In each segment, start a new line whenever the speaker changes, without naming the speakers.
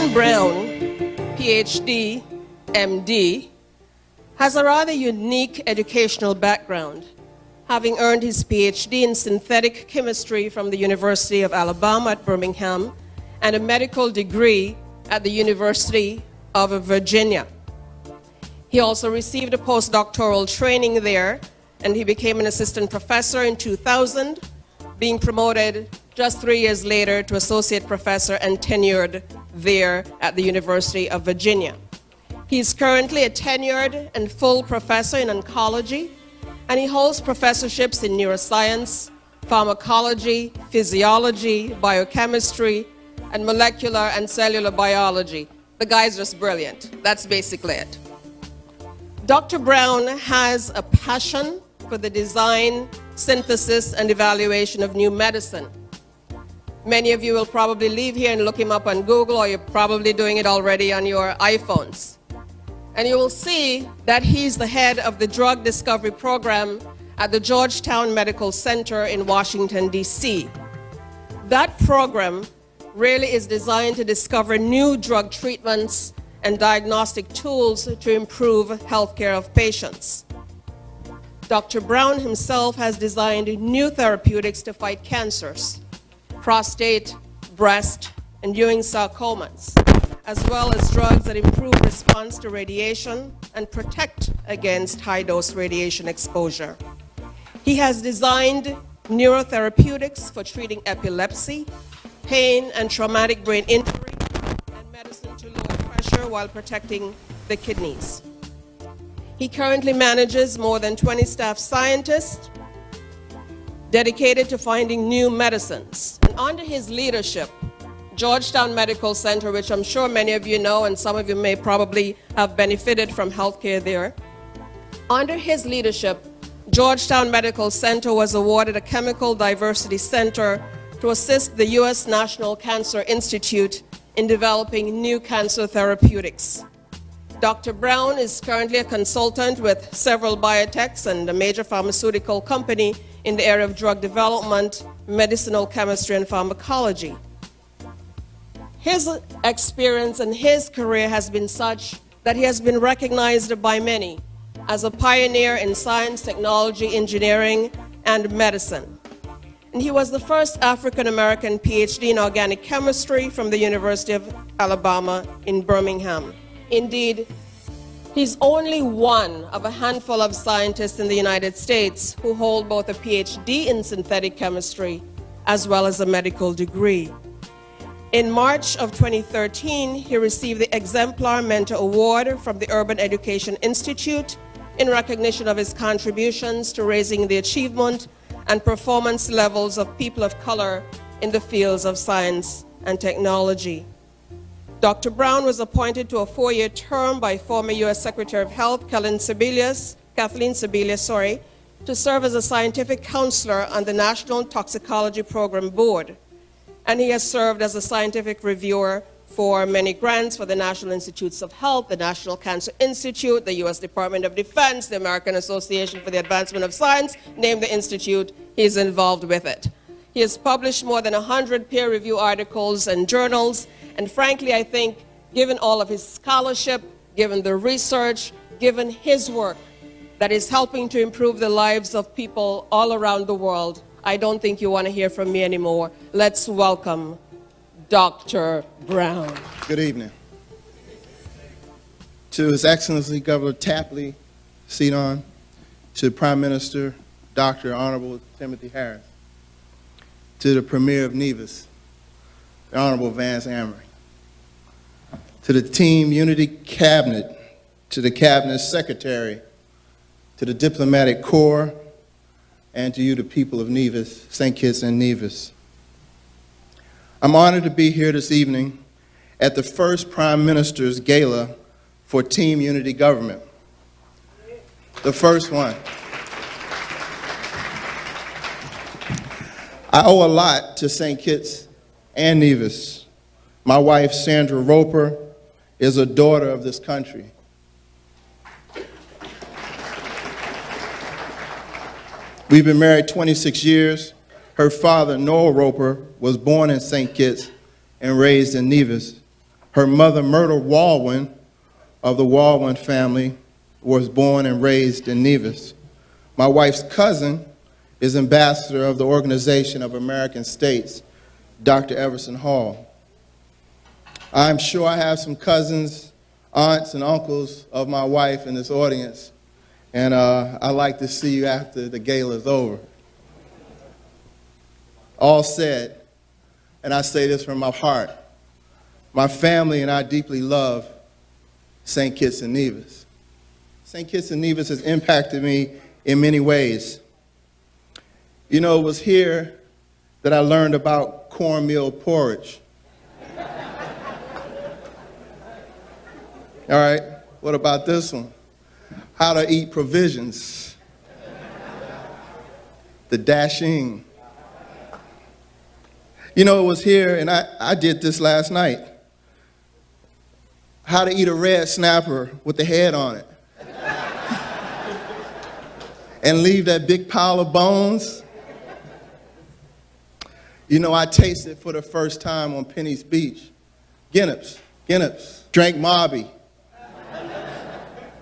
Dr. Brown, PhD, MD, has a rather unique educational background, having earned his PhD in synthetic chemistry from the University of Alabama at Birmingham and a medical degree at the University of Virginia. He also received a postdoctoral training there, and he became an assistant professor in 2000, being promoted just 3 years later to associate professor and tenured there at the University of Virginia. He is currently a tenured and full professor in oncology, and he holds professorships in neuroscience, pharmacology, physiology, biochemistry, and molecular and cellular biology. The guy's just brilliant. That's basically it. Dr. Brown has a passion for the design, synthesis, and evaluation of new medicine. Many of you will probably leave here and look him up on Google, or you're probably doing it already on your iPhones. And you will see that he's the head of the drug discovery program at the Georgetown Medical Center in Washington, D.C. That program really is designed to discover new drug treatments and diagnostic tools to improve healthcare of patients. Dr. Brown himself has designed new therapeutics to fight cancers, prostate, breast, and Ewing sarcomas, as well as drugs that improve response to radiation and protect against high-dose radiation exposure. He has designed neurotherapeutics for treating epilepsy, pain and traumatic brain injury, and medicine to lower pressure while protecting the kidneys. He currently manages more than 20 staff scientists dedicated to finding new medicines. And under his leadership, Georgetown Medical Center, which I'm sure many of you know and some of you may probably have benefited from healthcare there. Under his leadership, Georgetown Medical Center was awarded a Chemical Diversity Center to assist the U.S. National Cancer Institute in developing new cancer therapeutics. Dr. Brown is currently a consultant with several biotechs and a major pharmaceutical company in the area of drug development, medicinal chemistry, and pharmacology. His experience and his career has been such that he has been recognized by many as a pioneer in science, technology, engineering, and medicine. And he was the first African-American PhD in organic chemistry from the University of Alabama in Birmingham. Indeed, he's only one of a handful of scientists in the United States who hold both a PhD in synthetic chemistry as well as a medical degree. In March of 2013, he received the Exemplar Mentor Award from the Urban Education Institute in recognition of his contributions to raising the achievement and performance levels of people of color in the fields of science and technology. Dr. Brown was appointed to a 4-year term by former U.S. Secretary of Health Kathleen Sebelius, to serve as a scientific counselor on the National Toxicology Program Board. And he has served as a scientific reviewer for many grants for the National Institutes of Health, the National Cancer Institute, the U.S. Department of Defense, the American Association for the Advancement of Science. Name the institute, he's involved with it. He has published more than 100 peer-reviewed articles and journals, and frankly, I think, given all of his scholarship, given the research, given his work that is helping to improve the lives of people all around the world, I don't think you want to hear from me anymore. Let's welcome Dr. Brown.
Good evening. To His Excellency Governor Tapley, seat on, to Prime Minister Dr. Honorable Timothy Harris, to the Premier of Nevis, the Honorable Vance Amory, to the Team Unity Cabinet, to the Cabinet Secretary, to the Diplomatic Corps, and to you, the people of Nevis, St. Kitts and Nevis. I'm honored to be here this evening at the first Prime Minister's Gala for Team Unity Government. The first one. I owe a lot to St. Kitts and Nevis. My wife, Sandra Roper, is a daughter of this country. We've been married 26 years. Her father, Noel Roper, was born in St. Kitts and raised in Nevis. Her mother, Myrtle Walwyn, of the Walwyn family, was born and raised in Nevis. My wife's cousin is ambassador of the Organization of American States, Dr. Everson Hall. I'm sure I have some cousins, aunts, and uncles of my wife in this audience, and I'd like to see you after the gala is over. All said, and I say this from my heart, my family and I deeply love St. Kitts and Nevis. St. Kitts and Nevis has impacted me in many ways. You know, it was here that I learned about cornmeal porridge. All right, what about this one? How to eat provisions. The dashing. You know, it was here, and I did this last night. How to eat a red snapper with the head on it. And leave that big pile of bones. You know, I tasted for the first time on Penny's Beach. Guinness. Drank Mobby.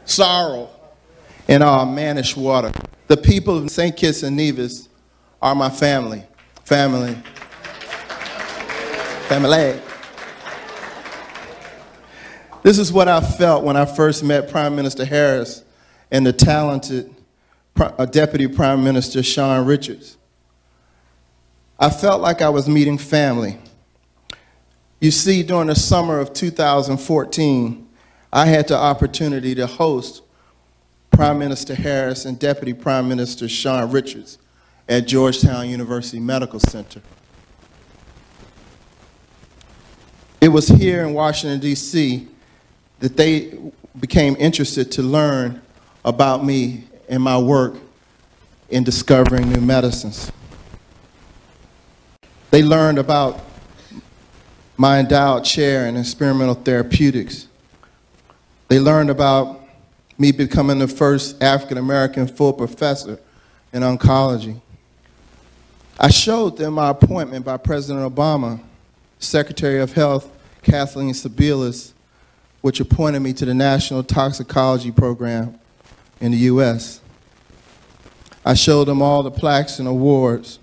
Sorrel. And Manish water. The people of St. Kitts and Nevis are my family. Family. This is what I felt when I first met Prime Minister Harris and the talented Deputy Prime Minister Sean Richards. I felt like I was meeting family. You see, during the summer of 2014, I had the opportunity to host Prime Minister Harris and Deputy Prime Minister Sean Richards at Georgetown University Medical Center. It was here in Washington, D.C. that they became interested to learn about me and my work in discovering new medicines. They learned about my endowed chair in experimental therapeutics. They learned about me becoming the first African-American full professor in oncology. I showed them my appointment by President Obama, Secretary of Health Kathleen Sebelius, which appointed me to the National Toxicology Program in the U.S. I showed them all the plaques and awards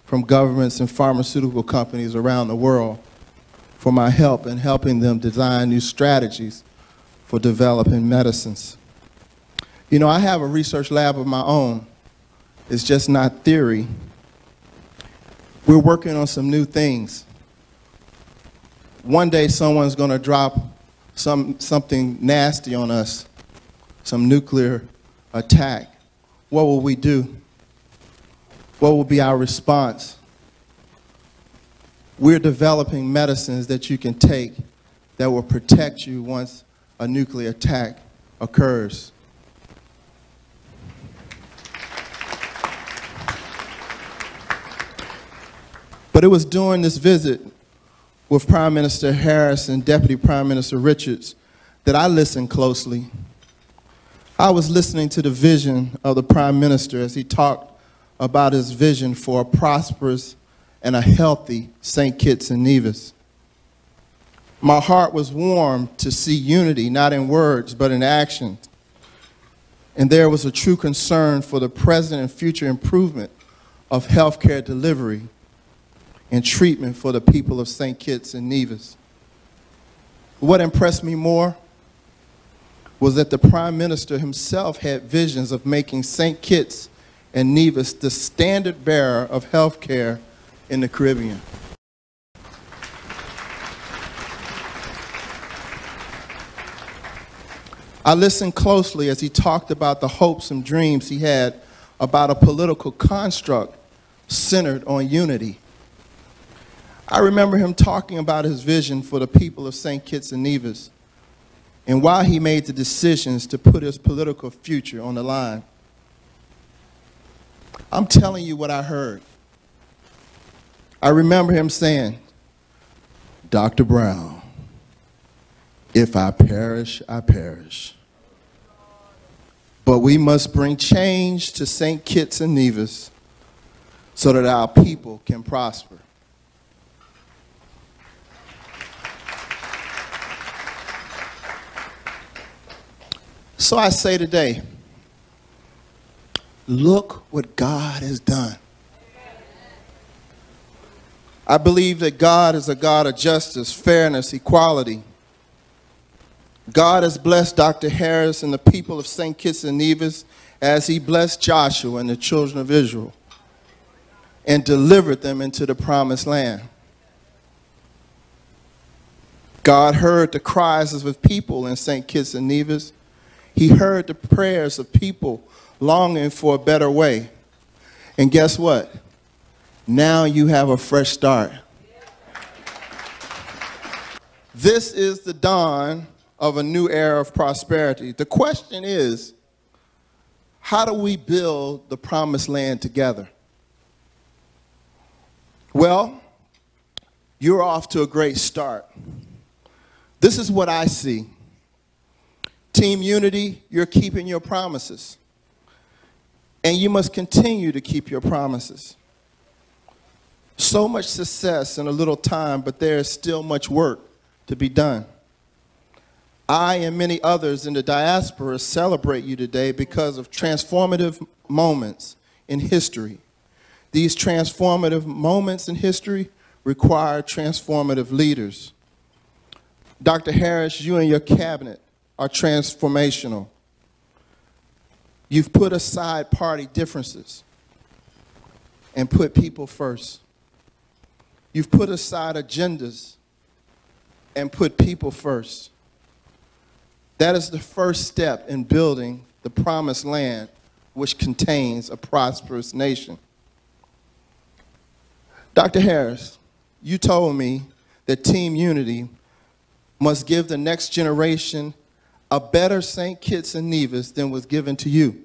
from governments and pharmaceutical companies around the world for my help in helping them design new strategies for developing medicines. You know, I have a research lab of my own. It's just not theory. We're working on some new things. One day someone's going to drop something nasty on us, some nuclear attack. What will we do? What will be our response? We're developing medicines that you can take that will protect you once a nuclear attack occurs. But it was during this visit with Prime Minister Harris and Deputy Prime Minister Richards that I listened closely. I was listening to the vision of the Prime Minister as he talked about his vision for a prosperous and a healthy St. Kitts and Nevis. My heart was warmed to see unity, not in words, but in action. And there was a true concern for the present and future improvement of healthcare delivery and treatment for the people of St. Kitts and Nevis. What impressed me more was that the Prime Minister himself had visions of making St. Kitts and Nevis the standard bearer of health care in the Caribbean. I listened closely as he talked about the hopes and dreams he had about a political construct centered on unity. I remember him talking about his vision for the people of St. Kitts and Nevis and why he made the decisions to put his political future on the line. I'm telling you what I heard. I remember him saying, "Dr. Brown, if I perish, I perish. But we must bring change to St. Kitts and Nevis so that our people can prosper." So I say today, look what God has done. I believe that God is a God of justice, fairness, equality. God has blessed Dr. Harris and the people of St. Kitts and Nevis as he blessed Joshua and the children of Israel and delivered them into the promised land. God heard the cries of his people in St. Kitts and Nevis. He heard the prayers of people longing for a better way. And guess what? Now you have a fresh start. This is the dawn of a new era of prosperity. The question is, how do we build the promised land together? Well, you're off to a great start. This is what I see. Team Unity, you're keeping your promises. And you must continue to keep your promises. So much success in a little time, but there is still much work to be done. I and many others in the diaspora celebrate you today because of transformative moments in history. These transformative moments in history require transformative leaders. Dr. Harris, you and your cabinet are transformational. You've put aside party differences and put people first. You've put aside agendas and put people first. That is the first step in building the promised land, which contains a prosperous nation. Dr. Harris, you told me that Team Unity must give the next generation a better St. Kitts and Nevis than was given to you.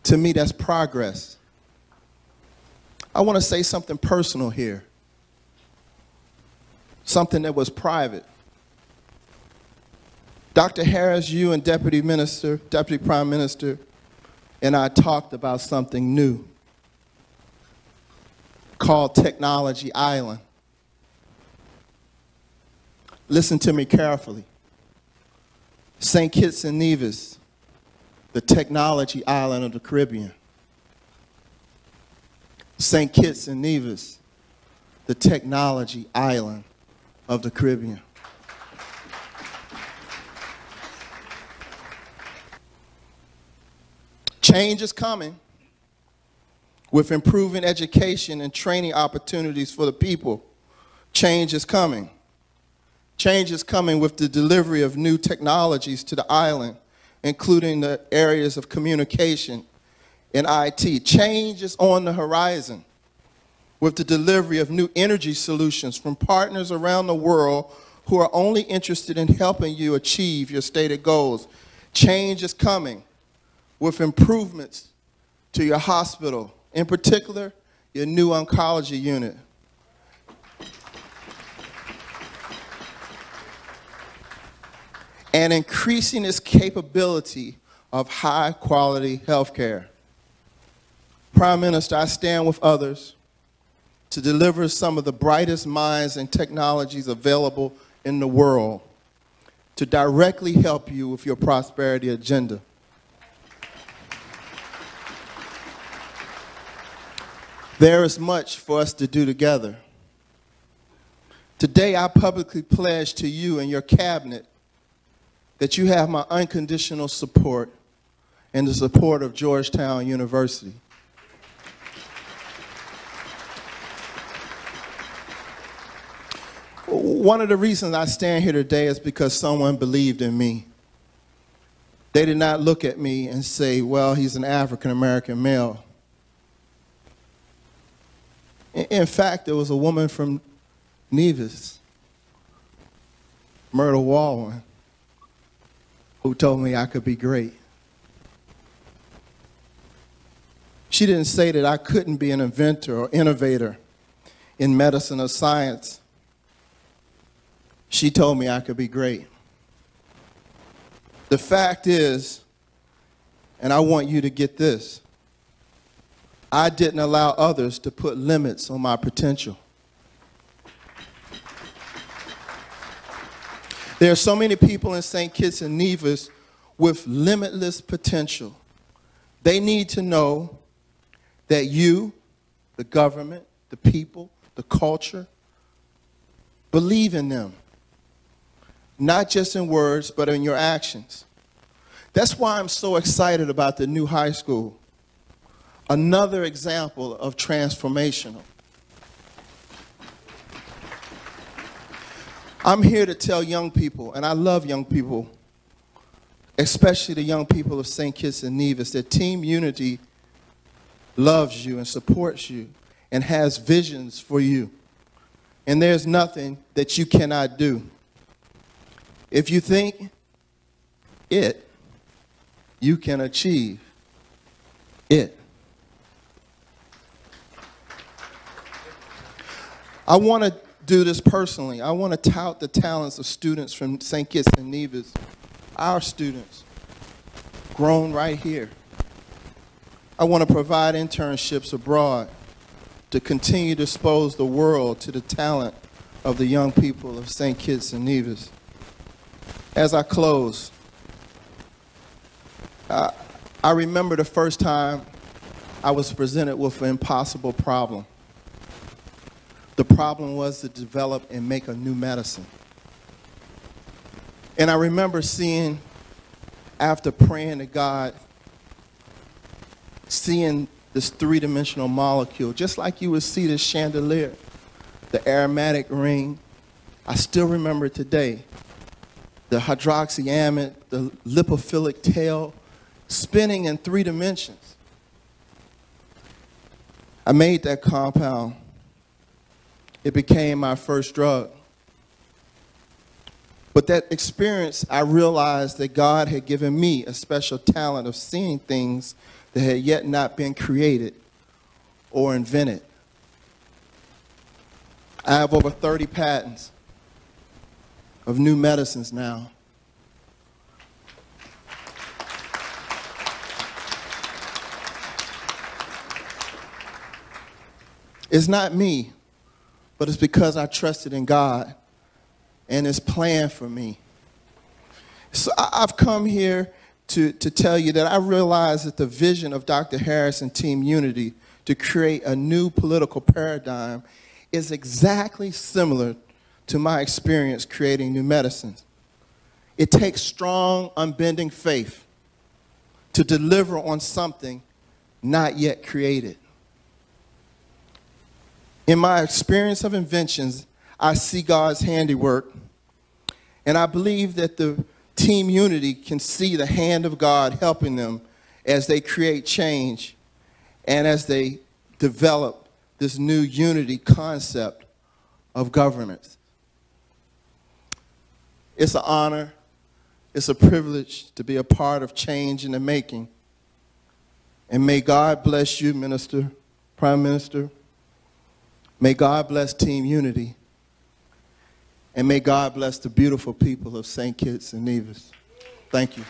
To me, that's progress. I want to say something personal here, something that was private. Dr. Harris, you and Deputy Prime Minister, and I talked about something new called Technology Island. Listen to me carefully. St. Kitts and Nevis, the technology island of the Caribbean. St. Kitts and Nevis, the technology island of the Caribbean. Change is coming with improving education and training opportunities for the people. Change is coming. Change is coming with the delivery of new technologies to the island, including the areas of communication and IT. Change is on the horizon with the delivery of new energy solutions from partners around the world who are only interested in helping you achieve your stated goals. Change is coming with improvements to your hospital, in particular, your new oncology unit. And increasing its capability of high-quality health care. Prime Minister, I stand with others to deliver some of the brightest minds and technologies available in the world to directly help you with your prosperity agenda. There is much for us to do together. Today, I publicly pledge to you and your cabinet that you have my unconditional support and the support of Georgetown University. One of the reasons I stand here today is because someone believed in me. They did not look at me and say, well, he's an African-American male. In fact, there was a woman from Nevis, Myrtle Walwyn, who told me I could be great. She didn't say that I couldn't be an inventor or innovator in medicine or science. She told me I could be great. The fact is, and I want you to get this, I didn't allow others to put limits on my potential. There are so many people in St. Kitts and Nevis with limitless potential. They need to know that you, the government, the people, the culture, believe in them. Not just in words, but in your actions. That's why I'm so excited about the new high school. Another example of transformational. I'm here to tell young people, and I love young people, especially the young people of St. Kitts and Nevis, that Team Unity loves you and supports you and has visions for you. And there's nothing that you cannot do. If you think it, you can achieve it. I want to do this personally. I want to tout the talents of students from St. Kitts and Nevis, our students, grown right here. I want to provide internships abroad to continue to expose the world to the talent of the young people of St. Kitts and Nevis. As I close, I remember the first time I was presented with an impossible problem. The problem was to develop and make a new medicine. And I remember seeing, after praying to God, seeing this three-dimensional molecule, just like you would see this chandelier, the aromatic ring. I still remember it today. The hydroxyamide, the lipophilic tail, spinning in 3 dimensions. I made that compound. It became my first drug. But that experience, I realized that God had given me a special talent of seeing things that had yet not been created or invented. I have over 30 patents of new medicines now. It's not me, but it's because I trusted in God and His plan for me. So I've come here to tell you that I realize that the vision of Dr. Harris and Team Unity to create a new political paradigm is exactly similar to my experience creating new medicines. It takes strong, unbending faith to deliver on something not yet created. In my experience of inventions, I see God's handiwork, and I believe that the Team Unity can see the hand of God helping them as they create change and as they develop this new unity concept of governance. It's an honor, it's a privilege to be a part of change in the making. And may God bless you, Minister, Prime Minister. May God bless Team Unity. And may God bless the beautiful people of St. Kitts and Nevis. Thank you.